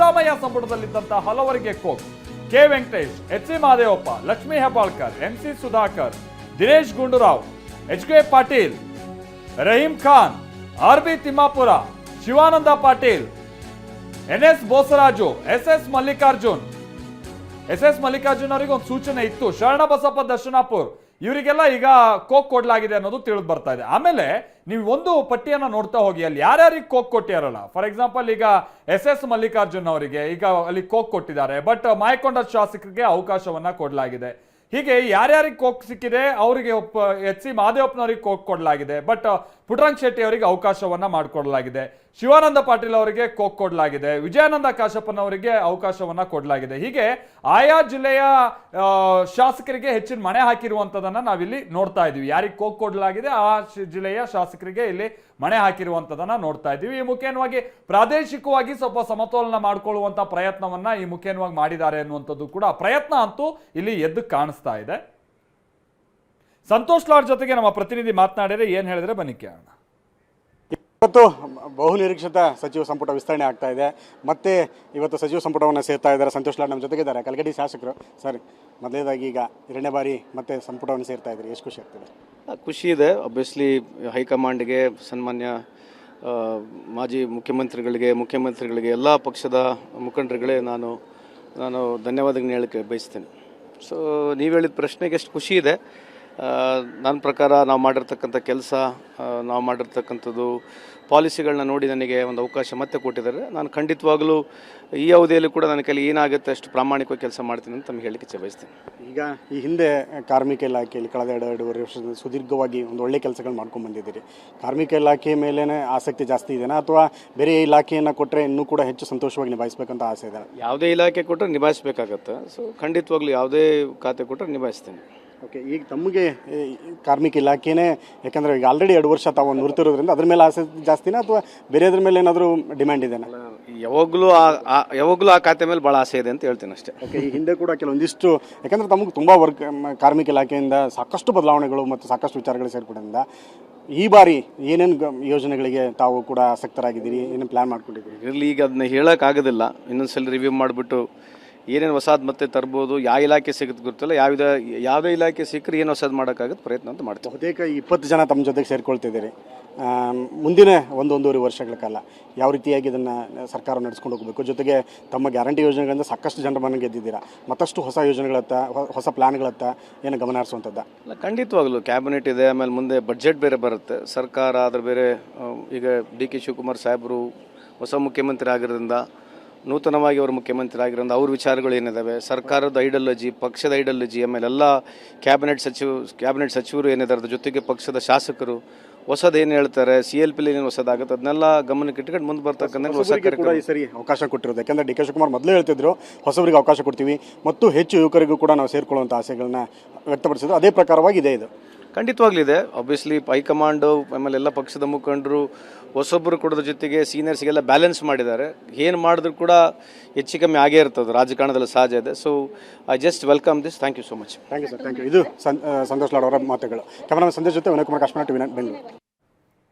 ಸಿದ್ದರಾಮಯ್ಯ ಸಂಪುಟದಲ್ಲಿದ್ದಂತಹ ಹಲವರಿಗೆ ಕೋಕ್. K Venkatesh, H C Mahadevappa, Lakshmi Hebbalkar, MC Sudhakar, Dinesh Gundu Rao, H K Patil, Rahim Khan, R B Timmapur, Shivananda Patil, N S Bosaraju, S S Mallikarjun ಅವರಿಗೆ ಒಂದು ಸೂಚನೆ ಇತ್ತು. ಶರಣಬಸಪ್ಪ ದರ್ಶನಾಪುರ್ ಇವರಿಗೆಲ್ಲ ಈಗ ಕೋಕ್ ಕೊಡ್ಲಾಗಿದೆ ಅನ್ನೋದು ತಿಳಿದು ಬರ್ತಾ ಇದೆ. ಆಮೇಲೆ ನೀವು ಒಂದು ಪಟ್ಟಿಯನ್ನ ನೋಡ್ತಾ ಹೋಗಿ, ಅಲ್ಲಿ ಯಾರ್ಯಾರಿಗೆ ಕೋಕ್ ಕೊಟ್ಟಿರಲ್ಲ. ಫಾರ್ ಎಕ್ಸಾಂಪಲ್ ಈಗ ಎಸ್ ಎಸ್ ಮಲ್ಲಿಕಾರ್ಜುನ್ ಅವರಿಗೆ ಈಗ ಅಲ್ಲಿ ಕೋಕ್ ಕೊಟ್ಟಿದ್ದಾರೆ, ಬಟ್ ಮಾಯಕೊಂಡ ಶಾಸಕರಿಗೆ ಅವಕಾಶವನ್ನ ಕೊಡಲಾಗಿದೆ. ಹೀಗೆ ಯಾರ್ಯಾರಿಗೆ ಕೋಕ್ ಸಿಕ್ಕಿದೆ ಅವರಿಗೆ ಎಚ್ ಸಿ ಮಹದೇವಪ್ಪನವರಿಗೆ ಕೋಕ್ ಕೊಡಲಾಗಿದೆ, ಬಟ್ ಪುಟ್ಟರಂಗ ಶೆಟ್ಟಿ ಅವರಿಗೆ ಅವಕಾಶವನ್ನ ಮಾಡಿಕೊಡಲಾಗಿದೆ. ಶಿವಾನಂದ ಪಾಟೀಲ್ ಅವರಿಗೆ ಕೋಕ್ ಕೊಡಲಾಗಿದೆ, ವಿಜಯಾನಂದ ಕಾಶಪ್ಪನವರಿಗೆ ಅವಕಾಶವನ್ನ ಕೊಡಲಾಗಿದೆ. ಹೀಗೆ ಆಯಾ ಜಿಲ್ಲೆಯ ಶಾಸಕರಿಗೆ ಹೆಚ್ಚಿನ ಮಣೆ ಹಾಕಿರುವಂತದನ್ನ ನಾವಿಲ್ಲಿ ನೋಡ್ತಾ ಇದೀವಿ. ಯಾರಿಗೆ ಕೋಕ್ ಕೊಡಲಾಗಿದೆ ಆ ಜಿಲ್ಲೆಯ ಶಾಸಕರಿಗೆ ಇಲ್ಲಿ ಮಣೆ ಹಾಕಿರುವಂತದನ್ನ ನೋಡ್ತಾ ಇದ್ದೀವಿ. ಈ ಮುಖೇನವಾಗಿ ಪ್ರಾದೇಶಿಕವಾಗಿ ಸ್ವಲ್ಪ ಸಮತೋಲನ ಮಾಡಿಕೊಳ್ಳುವಂತ ಪ್ರಯತ್ನವನ್ನ ಈ ಮುಖೇನವಾಗಿ ಮಾಡಿದ್ದಾರೆ ಅನ್ನುವಂಥದ್ದು ಕೂಡ ಪ್ರಯತ್ನ ಅಂತೂ ಇಲ್ಲಿ ಎದ್ದು ಕಾಣಿಸ್ತಾ ಇದೆ. ಸಂತೋಷ್ ಲಾಡ್ ಜೊತೆಗೆ ನಮ್ಮ ಪ್ರತಿನಿಧಿ ಮಾತನಾಡಿದ್ರೆ ಏನ್ ಹೇಳಿದ್ರೆ ಬನ್ನಿ ಕೇಳೋಣ. ಇವತ್ತು ಬಹುನಿರೀಕ್ಷಿತ ಸಚಿವ ಸಂಪುಟ ವಿಸ್ತರಣೆ ಆಗ್ತಾ ಇದೆ. ಮತ್ತೆ ಇವತ್ತು ಸಚಿವ ಸಂಪುಟವನ್ನು ಸೇರ್ತಾ ಇದ್ದಾರೆ. ಸಂತೋಷ್ ಲಾಡ್ ನಮ್ಮ ಜೊತೆಗಿದ್ದಾರೆ, ಕಲಗಡಿ ಶಾಸಕರು. ಸರ್, ಮೊದಲನೇದಾಗಿ ಈಗ 2ನೇ ಬಾರಿ ಮತ್ತೆ ಸಂಪುಟವನ್ನು ಸೇರ್ತಾ ಇದ್ದಾರೆ, ಎಷ್ಟು ಖುಷಿ ಆಗ್ತದೆ? ಖುಷಿ ಇದೆ. ಅಬ್ವಿಯಸ್ಲಿ ಹೈಕಮಾಂಡ್ಗೆ, ಸನ್ಮಾನ್ಯ ಮಾಜಿ ಮುಖ್ಯಮಂತ್ರಿಗಳಿಗೆ ಎಲ್ಲ ಪಕ್ಷದ ಮುಖಂಡರುಗಳೇ ನಾನು ಧನ್ಯವಾದಗಳನ್ನ ಹೇಳಕ್ಕೆ ಬಯಸ್ತೇನೆ. ಸೊ ನೀವು ಹೇಳಿದ ಪ್ರಶ್ನೆಗೆ ಎಷ್ಟು ಖುಷಿ ಇದೆ. ನನ್ನ ಪ್ರಕಾರ ನಾವು ಮಾಡಿರ್ತಕ್ಕಂಥ ಕೆಲಸ, ನಾವು ಮಾಡಿರ್ತಕ್ಕಂಥದ್ದು ಪಾಲಿಸಿಗಳನ್ನ ನೋಡಿ ನನಗೆ ಒಂದು ಅವಕಾಶ ಮತ್ತೆ ಕೊಟ್ಟಿದ್ದಾರೆ. ನಾನು ಖಂಡಿತವಾಗಲೂ ಈ ಅವಧಿಯಲ್ಲಿ ಕೂಡ ನನ್ನ ಕೈಲಿ ಏನಾಗುತ್ತೆ ಅಷ್ಟು ಪ್ರಾಮಾಣಿಕವಾಗಿ ಕೆಲಸ ಮಾಡ್ತೀನಿ ಅಂತ ತಮಗೆ ಹೇಳಲಿಕ್ಕೆ ಬಯಸ್ತೇನೆ. ಈಗ ಈ ಹಿಂದೆ ಕಾರ್ಮಿಕ ಇಲಾಖೆಯಲ್ಲಿ ಕಳೆದ 2.5 ವರ್ಷದ ಸುದೀರ್ಘವಾಗಿ ಒಂದು ಒಳ್ಳೆ ಕೆಲಸಗಳು ಮಾಡ್ಕೊಂಡು ಬಂದಿದ್ದೀರಿ. ಕಾರ್ಮಿಕ ಇಲಾಖೆ ಮೇಲೇ ಆಸಕ್ತಿ ಜಾಸ್ತಿ ಇದೆಯಾ, ಅಥವಾ ಬೇರೆ ಇಲಾಖೆಯನ್ನು ಕೊಟ್ಟರೆ ಇನ್ನೂ ಕೂಡ ಹೆಚ್ಚು ಸಂತೋಷವಾಗಿ ನಿಭಾಯಿಸಬೇಕಂತ ಆಸೆ ಇದೆ? ಯಾವುದೇ ಇಲಾಖೆ ಕೊಟ್ಟರೆ ನಿಭಾಯಿಸಬೇಕಾಗತ್ತೆ. ಸೊ ಖಂಡಿತವಾಗ್ಲೂ ಯಾವುದೇ ಖಾತೆ ಕೊಟ್ಟರೆ ನಿಭಾಯಿಸ್ತೇನೆ. ಓಕೆ, ಈಗ ತಮಗೆ ಕಾರ್ಮಿಕ ಇಲಾಖೆನೇ, ಯಾಕಂದರೆ ಈಗ ಆಲ್ರೆಡಿ 2 ವರ್ಷ ತಾವು ನುರಿತಿರೋದ್ರಿಂದ ಅದ್ರ ಮೇಲೆ ಆಸೆ ಜಾಸ್ತಿನಾ, ಅಥವಾ ಬೇರೆದ್ರ ಮೇಲೆ ಏನಾದರೂ ಡಿಮ್ಯಾಂಡ್ ಇದೆನಾ? ಯಾವಾಗಲೂ ಆ ಖಾತೆ ಮೇಲೆ ಭಾಳ ಆಸೆ ಇದೆ ಅಂತ ಹೇಳ್ತೀನಿ ಅಷ್ಟೇ. ಓಕೆ, ಈ ಹಿಂದೆ ಕೂಡ ಕೆಲವೊಂದಿಷ್ಟು, ಯಾಕಂದರೆ ತಮಗೆ ತುಂಬ ಕಾರ್ಮಿಕ ಇಲಾಖೆಯಿಂದ ಸಾಕಷ್ಟು ಬದಲಾವಣೆಗಳು ಮತ್ತು ಸಾಕಷ್ಟು ವಿಚಾರಗಳು ಸೇರ್ಪಡೆಯಿಂದ ಈ ಬಾರಿ ಏನೇನು ಯೋಜನೆಗಳಿಗೆ ತಾವು ಕೂಡ ಆಸಕ್ತರಾಗಿದ್ದೀರಿ, ಏನೇನು ಪ್ಲ್ಯಾನ್ ಮಾಡ್ಕೊಂಡಿದ್ದೀರಿ? ಇರಲಿ, ಈಗ ಅದನ್ನ ಹೇಳೋಕ್ಕಾಗೋದಿಲ್ಲ. ಇನ್ನೊಂದ್ಸಲ ರಿವ್ಯೂ ಮಾಡಿಬಿಟ್ಟು ಏನೇನು ಹೊಸದು ಮತ್ತೆ ತರ್ಬೋದು, ಯಾವ ಇಲಾಖೆ ಸಿಗುತ್ತೆ ಗೊತ್ತಿಲ್ಲ. ಯಾವುದೇ ಇಲಾಖೆ ಸಿಕ್ಕರೆ ಏನು ಹೊಸದು ಮಾಡೋಕ್ಕಾಗುತ್ತೆ ಪ್ರಯತ್ನ ಅಂತ ಮಾಡ್ತೀವಿ. ಬಹುತೇಕ 20 ಜನ ತಮ್ಮ ಜೊತೆಗೆ ಸೇರ್ಕೊಳ್ತಿದ್ದೀರಿ. ಮುಂದಿನ 1-1.5 ವರ್ಷಗಳ ಕಾಲ ಯಾವ ರೀತಿಯಾಗಿ ಇದನ್ನು ಸರ್ಕಾರ ನಡೆಸ್ಕೊಂಡು ಹೋಗಬೇಕು, ಜೊತೆಗೆ ತಮ್ಮ ಗ್ಯಾರಂಟಿ ಯೋಜನೆಗಳಿಂದ ಸಾಕಷ್ಟು ಜನರ ಮನೆ ಗೆದ್ದಿದ್ದೀರಾ, ಮತ್ತಷ್ಟು ಹೊಸ ಯೋಜನೆಗಳತ್ತ, ಹೊಸ ಪ್ಲ್ಯಾನ್ಗಳತ್ತ ಏನು ಗಮನ ಹರಿಸುವಂಥದ್ದು? ಅಲ್ಲ, ಖಂಡಿತವಾಗ್ಲೂ ಕ್ಯಾಬಿನೆಟ್ ಇದೆ. ಆಮೇಲೆ ಮುಂದೆ ಬಡ್ಜೆಟ್ ಬೇರೆ ಬರುತ್ತೆ, ಸರ್ಕಾರ ಅದ್ರ ಬೇರೆ. ಈಗ ಡಿ ಕೆ ಶಿವಕುಮಾರ್ ಸಾಹೇಬರು ಹೊಸ ಮುಖ್ಯಮಂತ್ರಿ ಆಗಿರೋದ್ರಿಂದ, ನೂತನವಾಗಿ ಅವರು ಮುಖ್ಯಮಂತ್ರಿ ಆಗಿರೋದ್ರಿಂದ ಅವ್ರ ವಿಚಾರಗಳು ಏನಿದ್ದಾವೆ, ಸರ್ಕಾರದ ಐಡಿಯಾಲಜಿ, ಪಕ್ಷದ ಐಡಿಯಾಲಜಿ, ಆಮೇಲೆ ಎಲ್ಲ ಕ್ಯಾಬಿನೆಟ್ ಸಚಿವರು ಏನಿದ್ದಾರೆ, ಅದ್ರ ಜೊತೆಗೆ ಪಕ್ಷದ ಶಾಸಕರು ಹೊಸದು ಏನು ಹೇಳ್ತಾರೆ, CLP ಏನು ಹೊಸದಾಗುತ್ತೆ ಅದನ್ನೆಲ್ಲ ಗಮನಕ್ಕೆ ಇಟ್ಕೊಂಡು ಮುಂದೆ ಬರ್ತಕ್ಕಂಥ ಹೊಸ ಕಾರ್ಯಕ್ರಮ ಈ ಸರಿ ಅವಕಾಶ ಕೊಟ್ಟಿರೋದು. ಯಾಕಂದರೆ ಡಿ ಕೆ ಶಿವಕುಮಾರ್ ಮೊದಲೇ ಹೇಳ್ತಿದ್ರು ಹೊಸಬರಿಗೆ ಅವಕಾಶ ಕೊಡ್ತೀವಿ ಮತ್ತು ಹೆಚ್ಚು ಯುವಕರಿಗೂ ಕೂಡ ನಾವು ಸೇರ್ಕೊಳ್ಳುವಂಥ ಆಸೆಗಳನ್ನ ವ್ಯಕ್ತಪಡಿಸಿದ್ರು. ಅದೇ ಪ್ರಕಾರವಾಗಿ ಇದೆ ಇದು. ಖಂಡಿತವಾಗ್ಲಿದೆ. ಆಬ್ವಿಯಸ್ಲಿ ಹೈಕಮಾಂಡು ಆಮೇಲೆ ಎಲ್ಲ ಪಕ್ಷದ ಮುಖಂಡರು ಹೊಸೊಬ್ಬರು ಕೊಡೋದ್ರ ಜೊತೆಗೆ ಸೀನಿಯರ್ಸ್ಗೆಲ್ಲ ಬ್ಯಾಲೆನ್ಸ್ ಮಾಡಿದ್ದಾರೆ. ಏನು ಮಾಡಿದ್ರು ಕೂಡ ಹೆಚ್ಚು ಕಮ್ಮಿ ಆಗೇ ಇರ್ತದೆ, ರಾಜಕಾರಣದಲ್ಲಿ ಸಹಜ ಇದೆ. So I just welcome this. Thank you so much. Thank you sir, thank you. ಇದು ಸಂತೋಷ್ ಲಾಡ್ ಅವರ ಮಾತುಗಳು. ಕ್ಯಾಮರಾಮನ್ ಸಂದೇಶ್ ಜೊತೆ ವಿನಯ್ ಕುಮಾರ್ ಕಾಶ್ಮೀರ, ಟಿವಿ9 ಬೆಂಗಳೂರು.